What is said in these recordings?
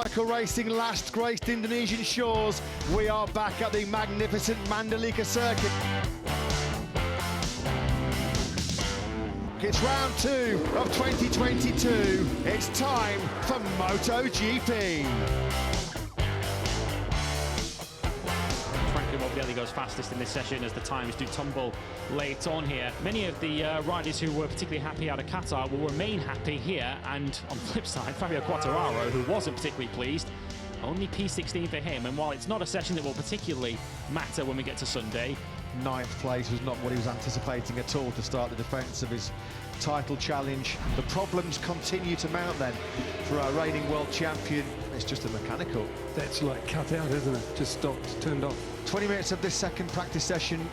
Cycle racing last graced Indonesian shores. We are back at the magnificent Mandalika circuit. It's round 2 of 2022. It's time for MotoGP. Really goes fastest in this session as the times do tumble late on here. Many of the riders who were particularly happy out of Qatar will remain happy here, and on the flip side, Fabio Quartararo, who wasn't particularly pleased, only P16 for him, and while it's not a session that will particularly matter when we get to Sunday, 9th place was not what he was anticipating at all to start the defence of his title challenge. The problems continue to mount then for our reigning world champion. It's just a mechanical. That's like cut out, isn't it? Just stopped, turned off. 20 minutes of this second practice session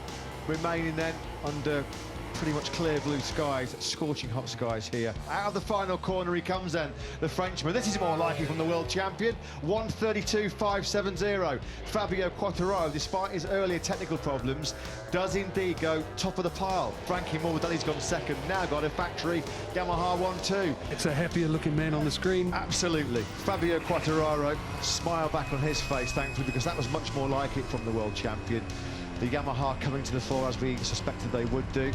remaining then under pretty much clear blue skies, scorching hot skies here. Out of the final corner he comes then, the Frenchman. This is more likely from the world champion, 1:32.570. Fabio Quartararo, despite his earlier technical problems, does indeed go top of the pile. Frankie Morbidelli's gone second, now got a factory Yamaha 1-2. It's a happier looking man on the screen. Absolutely. Fabio Quartararo, smile back on his face, thankfully, because that was much more like it from the world champion. The Yamaha coming to the fore as we suspected they would do.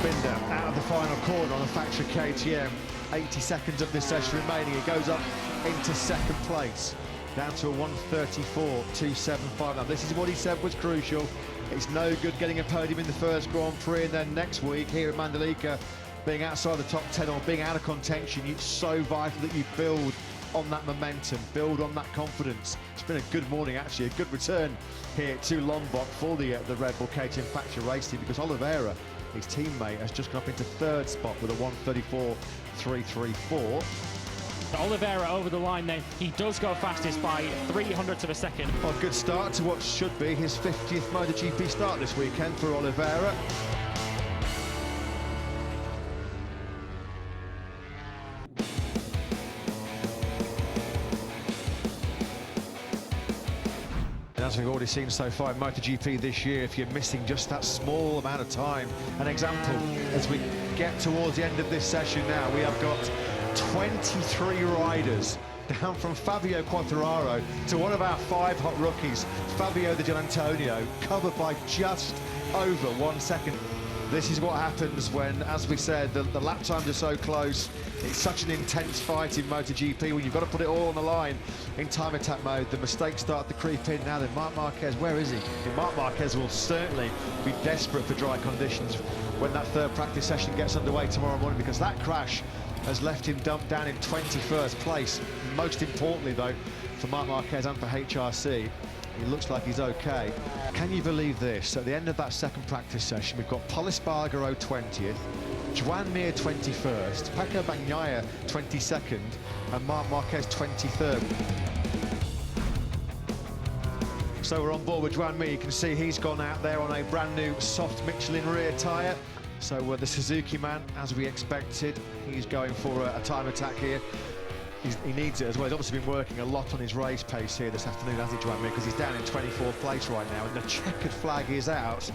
Binder out of the final corner on the factory KTM. 80 seconds of this session remaining. It goes up into second place, down to a 1:34.275. Now this is what he said was crucial. It's no good getting a podium in the first Grand Prix and then next week here at Mandalika being outside the top 10 or being out of contention. It's so vital that you build on that momentum, build on that confidence. It's been a good morning, actually, a good return here to Lombok for the Red Bull KTM factory race team, because Oliveira, his teammate, has just gone up into third spot with a 1:34.334. Oliveira over the line then, he does go fastest by 300ths of a second. Well, a good start to what should be his 50th MotoGP start this weekend for Oliveira. As we've already seen so far in MotoGP this year, if you're missing just that small amount of time, an example, as we get towards the end of this session now, we have got 23 riders down from Fabio Quartararo to one of our 5 hot rookies, Fabio Di Giannantonio, covered by just over 1 second. This is what happens when, as we said, the lap times are so close. It's such an intense fight in MotoGP when you've got to put it all on the line in time attack mode. The mistakes start to creep in. Now then, Marc Marquez, where is he? Marc Marquez will certainly be desperate for dry conditions when that third practice session gets underway tomorrow morning, because that crash has left him dumped down in 21st place. Most importantly, though, for Marc Marquez and for HRC, he looks like he's okay. Can you believe this? At the end of that second practice session, we've got Pol Espargaro 20th, Joan Mir 21st, Pecco Bagnaia 22nd, and Marc Marquez 23rd. So we're on board with Joan Mir. You can see he's gone out there on a brand new soft Michelin rear tyre. So the Suzuki man, as we expected, he's going for a time attack here. He needs it as well. He's obviously been working a lot on his race pace here this afternoon, hasn't he, Joan Mir? Because he's down in 24th place right now, and the checkered flag is out.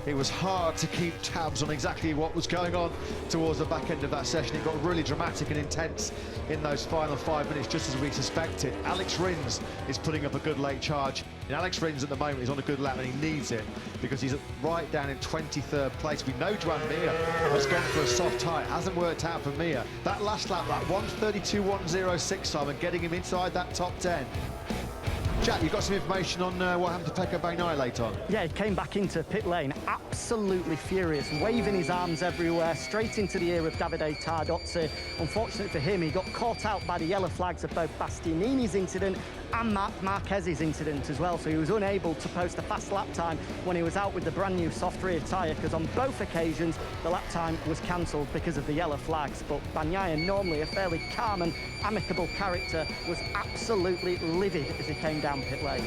It was hard to keep tabs on exactly what was going on towards the back end of that session. It got really dramatic and intense in those final 5 minutes, just as we suspected. Alex Rins is putting up a good late charge. And Alex Rins at the moment is on a good lap, and he needs it because he's right down in 23rd place. We know Joan Mir has gone for a soft tie. It hasn't worked out for Mir. That last lap, that 1:32.106 time, and getting him inside that top 10. Jack, you've got some information on what happened to Pecco Bagnaia late on? Yeah, he came back into pit lane, absolutely furious, waving his arms everywhere, straight into the ear of Davide Tardozzi. Unfortunately for him, he got caught out by the yellow flags of both Bastianini's incident and Marc Marquez's incident as well, so he was unable to post a fast lap time when he was out with the brand new soft rear tyre, because on both occasions the lap time was cancelled because of the yellow flags. But Bagnaia, normally a fairly calm and amicable character, was absolutely livid as he came down pit lane.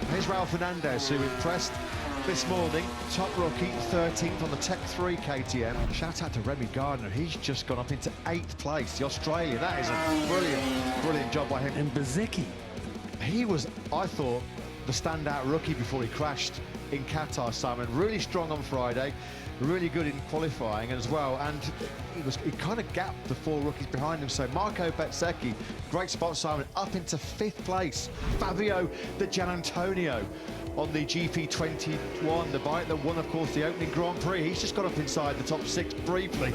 Here's Raul Fernandez, who impressed this morning. Top rookie, 13th on the Tech 3 KTM. Shout out to Remy Gardner. He's just gone up into 8th place. The Australian. That is a brilliant job by him. And Bezecchi. He was, I thought, the standout rookie before he crashed in Qatar, Simon. Really strong on Friday. really good in qualifying as well, and he kind of gapped the 4 rookies behind him. So Marco Bezzecchi, great spot, Simon, up into 5th place. Fabio Di Gianantonio on the GP21, the bike that won, of course, the opening Grand Prix. He's just got up inside the top 6 briefly.